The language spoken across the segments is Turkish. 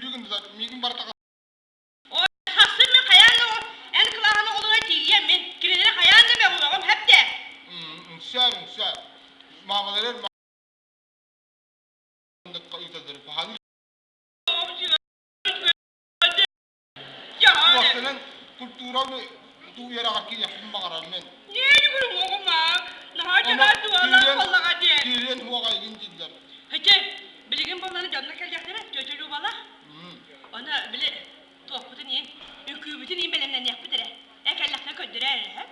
külügün de migin barta. O hasır mı kayanlı o? En kılağını oluğa diyeyim ben. Kireleri kayanlı ben oğlum hep de. Şer. Mamalar itadır. Hadi Ya vaktilen kulturalı tu yere hakki yapım bakaran men. niye bunu oğlum ha? Naharca var duvarlar vallahi diye. Kiren huwa kaygın ciddiler. Hadi bilgin balanı canına gelecekler. Götürü bala. Ona bile tohbutun yiyin. Hükümetin yiyin belemden yapıdır. Ekellakla köndürer.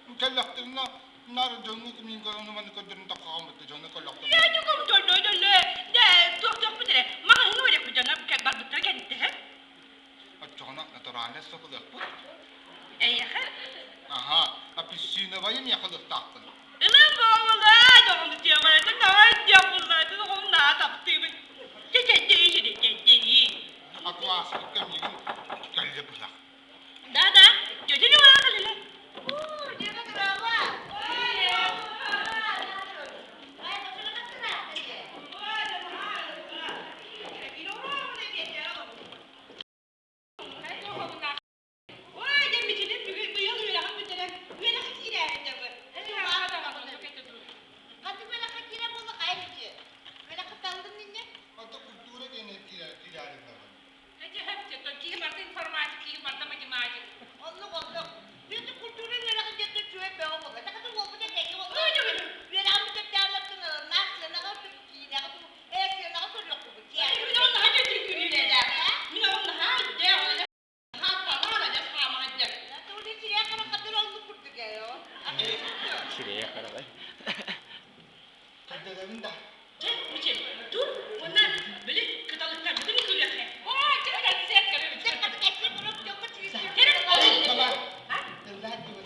Mükelleftirina nar canlı kumin kanunu manı kadርን takamattı canlı kallakta. Ya çok dolu. De tok budur. Mahın öyle bu canına barbıtlar geldi. Açana naturalne sakılı yapı. Yakın. Aha, piscina bayım yakılık taktın. Ilan bağlı doğru diyor bana. Ne yapıyorlar? Onu ne yaptığımı. Değil. Aklı asık kemigin geldi bırak. Dada, götürü var kalile. Hatta kultura gene tirari falan. Şuraya kadar. Kaddelerinde. Tamam. Evlat gibi.